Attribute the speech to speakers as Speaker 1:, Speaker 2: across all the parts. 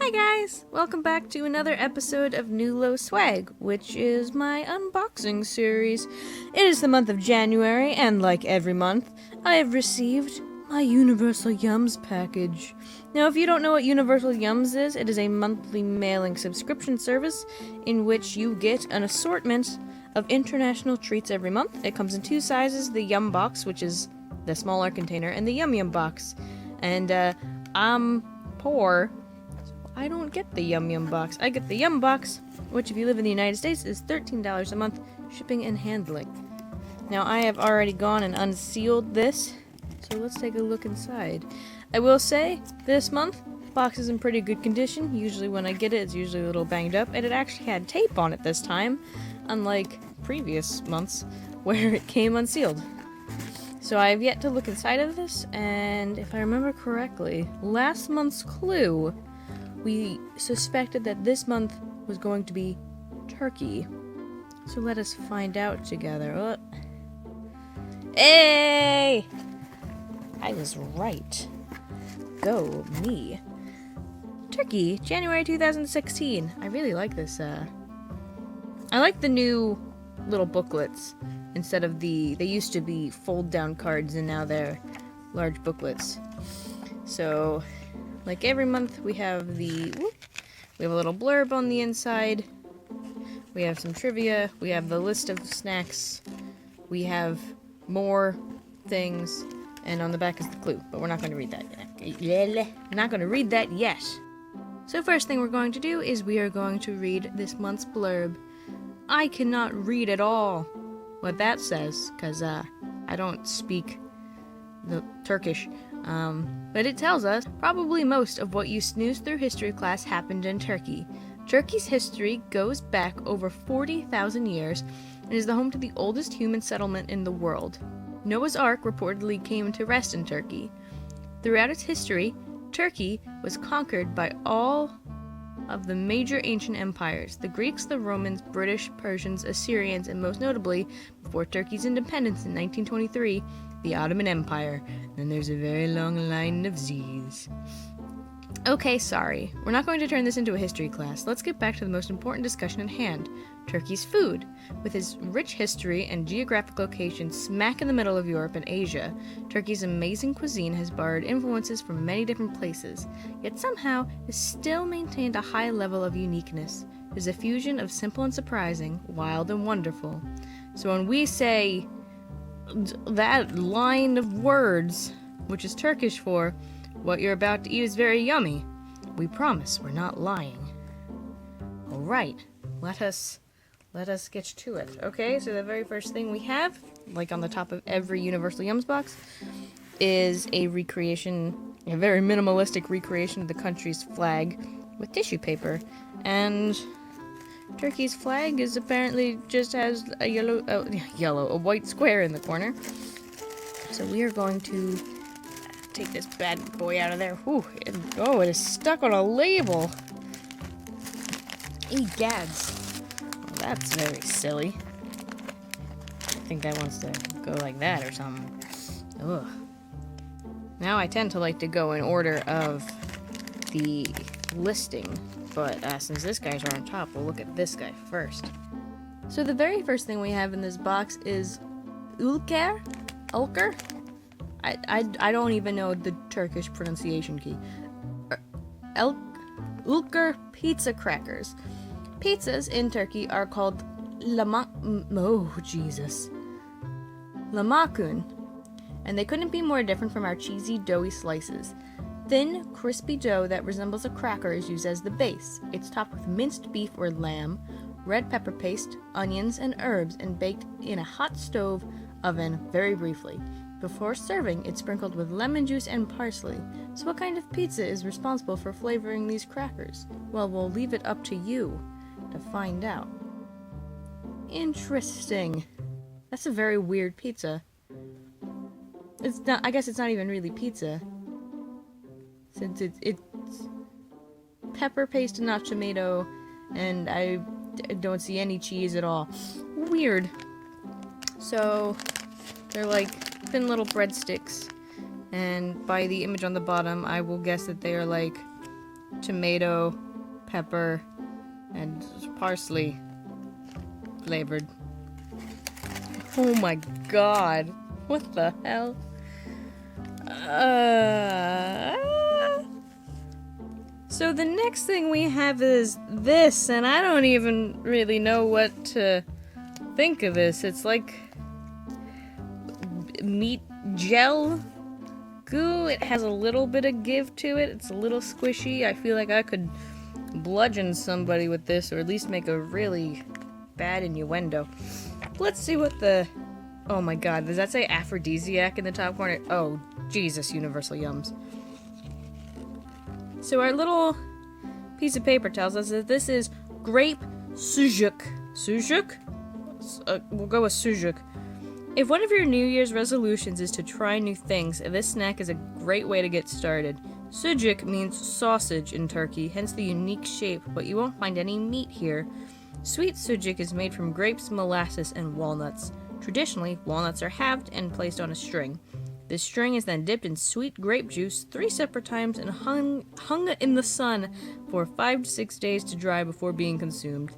Speaker 1: Hi guys! Welcome back to another episode of New Low Swag, which is my unboxing series. It is the month of January, and like every month, I have received my Universal YUMS package. Now, if you don't know what Universal YUMS is, it is a monthly mailing subscription service in which you get an assortment of international treats every month. It comes in two sizes, the Yum box, which is the smaller container, and the Yum Yum box. And, I'm poor, I don't get the Yum Yum box. I get the Yum box, which if you live in the United States is $13 a month, shipping and handling. Now I have already gone and unsealed this, so let's take a look inside. I will say, this month, the box is in pretty good condition. Usually when I get it, it's usually a little banged up, and it actually had tape on it this time, unlike previous months, where it came unsealed. So I have yet to look inside of this, and if I remember correctly, last month's clue, we suspected that this month was going to be turkey. So let us find out together. Oh. Hey! I was right. Go me. Turkey, January 2016. I really like this. I like the new little booklets. Instead of they used to be fold-down cards, and now they're large booklets. So, like every month, we have a little blurb on the inside. We have some trivia. We have the list of snacks. We have more things, and on the back is the clue. But we're not going to read that yet. Not going to read that yet. So first thing we're going to do is we are going to read this month's blurb. I cannot read at all what that says, because I don't speak the Turkish. But it tells us, probably most of what you snooze through history class happened in Turkey. Turkey's history goes back over 40,000 years and is the home to the oldest human settlement in the world. Noah's Ark reportedly came to rest in Turkey. Throughout its history, Turkey was conquered by all of the major ancient empires: the Greeks, the Romans, British, Persians, Assyrians, and most notably, before Turkey's independence in 1923, the Ottoman Empire. And there's a very long line of Z's. Okay, sorry. We're not going to turn this into a history class. Let's get back to the most important discussion at hand: Turkey's food. With its rich history and geographic location smack in the middle of Europe and Asia, Turkey's amazing cuisine has borrowed influences from many different places, yet somehow has still maintained a high level of uniqueness. It is a fusion of simple and surprising, wild and wonderful. So when we say that line of words, which is Turkish for "what you're about to eat is very yummy," we promise we're not lying. Alright, let us get to it. Okay, so the very first thing we have, like on the top of every Universal YUMS box, is a very minimalistic recreation of the country's flag with tissue paper. And Turkey's flag is apparently just has a white square in the corner. So we are going to take this bad boy out of there. It is stuck on a label. Egads. Well, that's very silly. I think that wants to go like that or something. Ugh. Now I tend to like to go in order of the listing, but since this guy's right on top, we'll look at this guy first. So the very first thing we have in this box is Ulker? I don't even know the Turkish pronunciation key. Ulker pizza crackers. Pizzas in Turkey are called lahmacun, and they couldn't be more different from our cheesy, doughy slices. Thin, crispy dough that resembles a cracker is used as the base. It's topped with minced beef or lamb, red pepper paste, onions, and herbs, and baked in a hot stove oven very briefly. Before serving, it's sprinkled with lemon juice and parsley. So what kind of pizza is responsible for flavoring these crackers? Well, we'll leave it up to you to find out. Interesting. That's a very weird pizza. I guess it's not even really pizza, since it's pepper paste and not tomato, and I don't see any cheese at all. Weird. So they're like thin little breadsticks, and by the image on the bottom, I will guess that they are like tomato, pepper, and parsley flavored. Oh my god. What the hell? So the next thing we have is this, and I don't even really know what to think of this. It's like meat gel goo. It has a little bit of give to it. It's a little squishy. I feel like I could bludgeon somebody with this, or at least make a really bad innuendo. Let's see what the... Oh my god, does that say aphrodisiac in the top corner? Oh, Jesus, Universal Yums. So our little piece of paper tells us that this is grape sujuk. Sujuk? We'll go with sujuk. If one of your New Year's resolutions is to try new things, this snack is a great way to get started. Sujuk means sausage in Turkey, hence the unique shape, but you won't find any meat here. Sweet sujuk is made from grapes, molasses, and walnuts. Traditionally, walnuts are halved and placed on a string. This string is then dipped in sweet grape juice 3 separate times and hung in the sun for 5 to 6 days to dry before being consumed.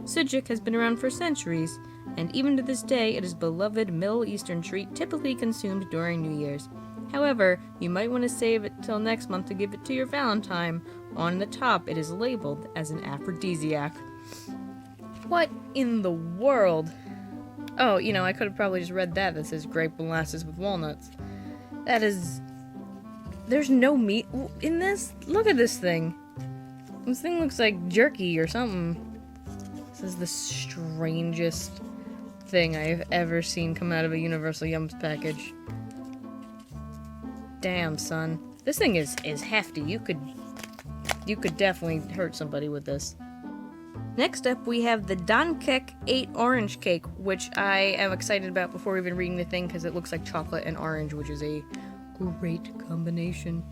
Speaker 1: Sujuk has been around for centuries, and even to this day it is a beloved Middle Eastern treat typically consumed during New Year's. However, you might want to save it till next month to give it to your Valentine. On the top, it is labeled as an aphrodisiac. What in the world? Oh, you know, I could have probably just read that says grape molasses with walnuts. That is... There's no meat in this? Look at this thing. This thing looks like jerky or something. This is the strangest thing I've ever seen come out of a Universal Yums package. Damn, son. This thing is hefty. You could definitely hurt somebody with this. Next up, we have the Dankek 8 orange cake, which I am excited about before even reading the thing because it looks like chocolate and orange, which is a great combination.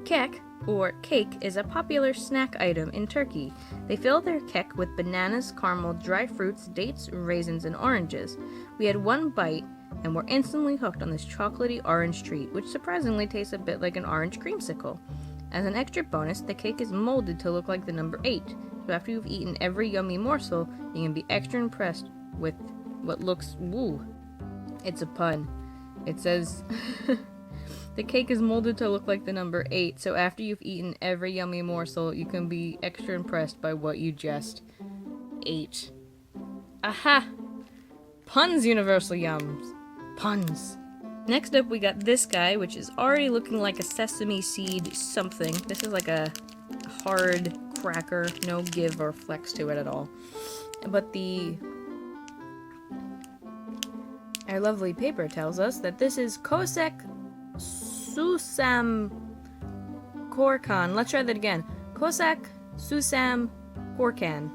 Speaker 1: Kek, or cake, is a popular snack item in Turkey. They fill their kek with bananas, caramel, dry fruits, dates, raisins, and oranges. We had one bite and were instantly hooked on this chocolatey orange treat, which surprisingly tastes a bit like an orange creamsicle. As an extra bonus, the cake is molded to look like the number 8. So after you've eaten every yummy morsel, you can be extra impressed with what looks... Woo! It's a pun. It says... The cake is molded to look like the number 8, so after you've eaten every yummy morsel, you can be extra impressed by what you just ate. Aha! Puns, Universal Yums. Puns. Next up, we got this guy, which is already looking like a sesame seed something. This is like a hard cracker, no give or flex to it at all. But our lovely paper tells us that this is Kosek Susam Korkan. Let's try that again. Kosek Susam Korkan.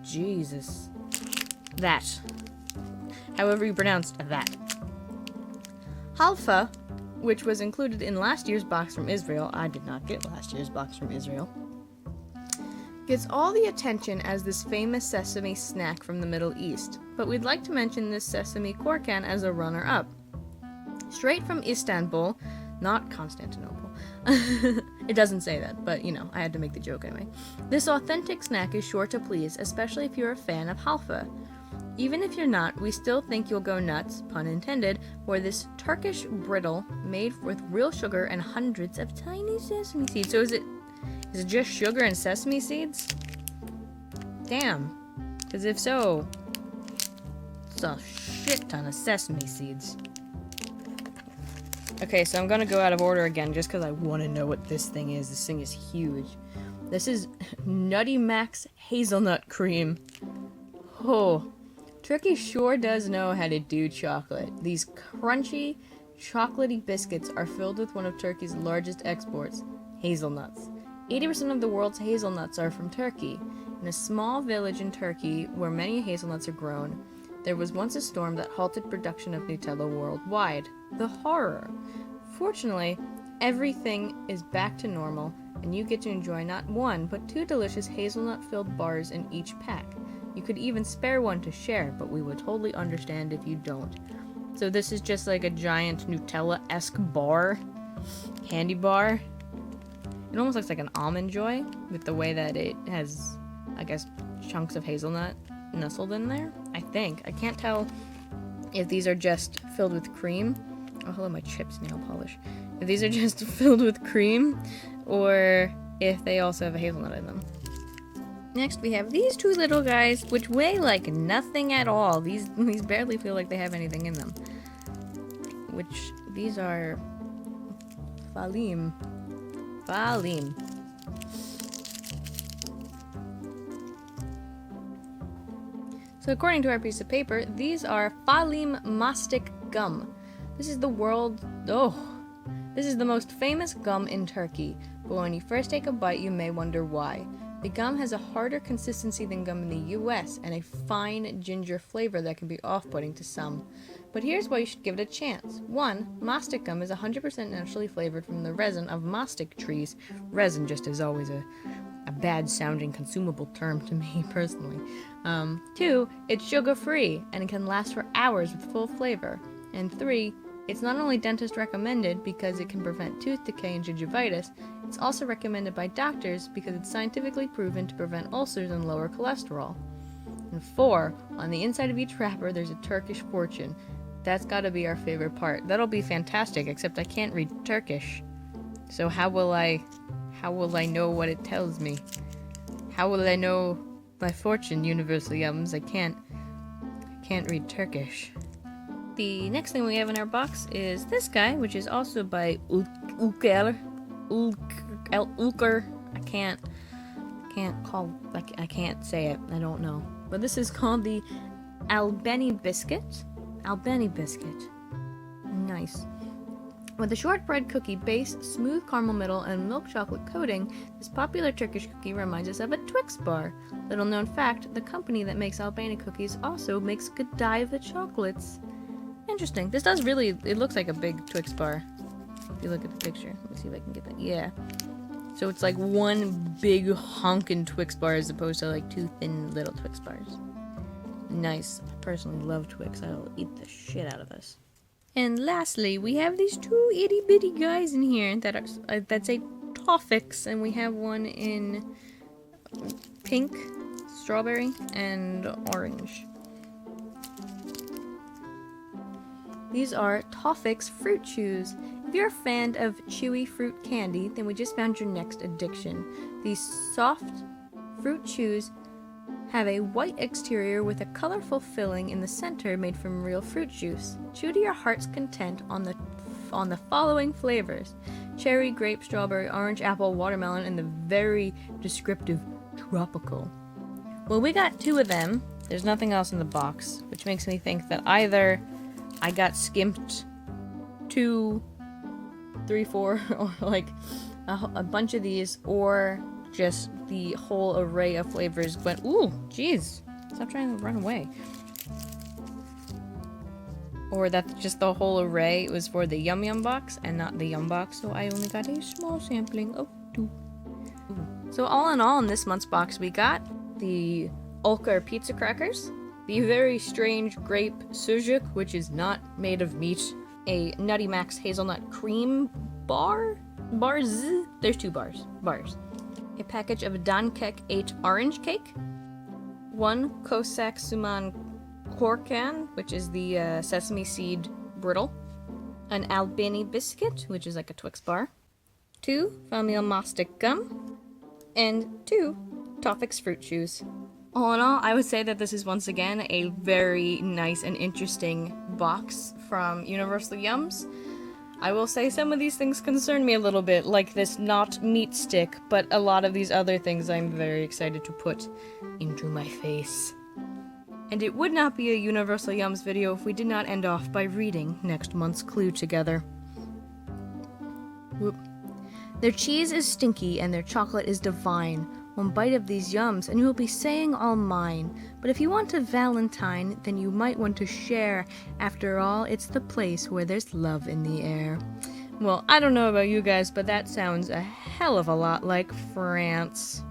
Speaker 1: Jesus. That. However you pronounced that. Halfa, which was included in last year's box from Israel, I did not get last year's box from Israel, gets all the attention as this famous sesame snack from the Middle East, but we'd like to mention this sesame korkan as a runner-up. Straight from Istanbul, not Constantinople. It doesn't say that, but you know, I had to make the joke anyway. This authentic snack is sure to please, especially if you're a fan of halfa. Even if you're not, we still think you'll go nuts, pun intended, for this Turkish brittle made with real sugar and hundreds of tiny sesame seeds. So is it just sugar and sesame seeds? Damn. Because if so, it's a shit ton of sesame seeds. Okay, so I'm gonna go out of order again just because I want to know what this thing is. This thing is huge. This is Nutty Max Hazelnut Cream. Oh. Turkey sure does know how to do chocolate. These crunchy, chocolatey biscuits are filled with one of Turkey's largest exports, hazelnuts. 80% of the world's hazelnuts are from Turkey. In a small village in Turkey where many hazelnuts are grown, there was once a storm that halted production of Nutella worldwide. The horror! Fortunately, everything is back to normal, and you get to enjoy not 1, but 2 delicious hazelnut-filled bars in each pack. You could even spare one to share, but we would totally understand if you don't. So this is just like a giant Nutella-esque bar, candy bar. It almost looks like an Almond Joy with the way that it has, I guess, chunks of hazelnut nestled in there. I think. I can't tell if these are just filled with cream. Oh, hello, my chips nail polish. If these are just filled with cream or if they also have a hazelnut in them. Next, we have these two little guys, which weigh like nothing at all. These barely feel like they have anything in them. Which, these are Falim. Falim. So according to our piece of paper, these are Falim mastic gum. This is the most famous gum in Turkey, but when you first take a bite, you may wonder why. The gum has a harder consistency than gum in the US and a fine ginger flavor that can be off-putting to some. But here's why you should give it a chance. 1. Mastic gum is 100% naturally flavored from the resin of mastic trees. Resin just is always a bad-sounding consumable term to me, personally. 2. It's sugar-free and it can last for hours with full flavor. And 3. It's not only dentist recommended because it can prevent tooth decay and gingivitis, it's also recommended by doctors because it's scientifically proven to prevent ulcers and lower cholesterol. And 4, on the inside of each wrapper there's a Turkish fortune. That's gotta be our favorite part. That'll be fantastic, except I can't read Turkish. So how will I know what it tells me? How will I know my fortune, Universal Yums? I can't read Turkish. The next thing we have in our box is this guy, which is also by Ulker. I can't say it. I don't know. But this is called the Albany biscuit. Albany biscuit. Nice. With a shortbread cookie base, smooth caramel middle, and milk chocolate coating, this popular Turkish cookie reminds us of a Twix bar. Little known fact, the company that makes Albany cookies also makes Godiva chocolates. Interesting. This does really, it looks like a big Twix bar. If you look at the picture. Let me see if I can get that. Yeah. So it's like one big honkin' Twix bar as opposed to like two thin little Twix bars. Nice. I personally love Twix. I'll eat the shit out of this. And lastly, we have these two itty bitty guys in here that are that say Toffix, and we have one in pink, strawberry, and orange. These are Toffix fruit chews. If you're a fan of chewy fruit candy, then we just found your next addiction. These soft fruit chews have a white exterior with a colorful filling in the center made from real fruit juice. Chew to your heart's content on the following flavors: cherry, grape, strawberry, orange, apple, watermelon, and the very descriptive tropical. Well, we got 2 of them. There's nothing else in the box, which makes me think that either I got skimped 2, 3, 4, or like a bunch of these, or just the whole array of flavors went, ooh, jeez, stop trying to run away. Or that just the whole array was for the Yum Yum box and not the Yum box, so I only got a small sampling of 2. Ooh. So all in all, in this month's box, we got the Ulker pizza crackers, the very strange grape sucuk, which is not made of meat, a Nutty Max Hazelnut cream bars, there's 2 bars, a package of Dankek 8 orange cake, 1 Kosak Suman Korkan, which is the sesame seed brittle, an Albany biscuit, which is like a Twix bar, 2 Famil mastic gum, and 2 Toffix fruit chews. All in all, I would say that this is once again a very nice and interesting box from Universal Yums. I will say some of these things concern me a little bit, like this not meat stick, but a lot of these other things I'm very excited to put into my face. And it would not be a Universal Yums video if we did not end off by reading next month's clue together. Whoop. Their cheese is stinky and their chocolate is divine. One bite of these yums and you will be saying all mine. But if you want a Valentine, then you might want to share. After all, it's the place where there's love in the air. Well, I don't know about you guys, but that sounds a hell of a lot like France.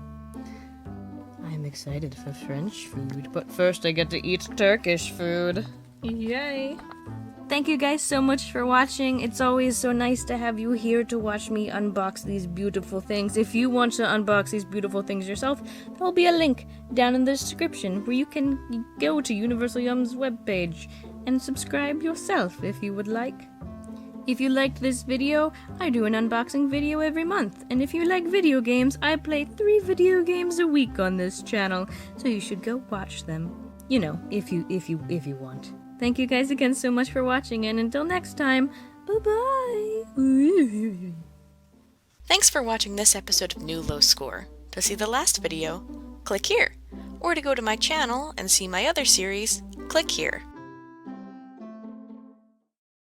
Speaker 1: I'm excited for French food, but first I get to eat Turkish food. Yay! thank you guys so much for watching. It's always so nice to have you here to watch me unbox these beautiful things. If you want to unbox these beautiful things yourself, there'll be a link down in the description where you can go to Universal Yums webpage and subscribe yourself if you would like. If you liked this video, I do an unboxing video every month, and if you like video games, I play 3 video games a week on this channel, so you should go watch them. You know, if you want. Thank you guys again so much for watching, and until next time, bye-bye!
Speaker 2: Thanks for watching this episode of New Low Score. To see the last video, click here. Or to go to my channel and see my other series, click here.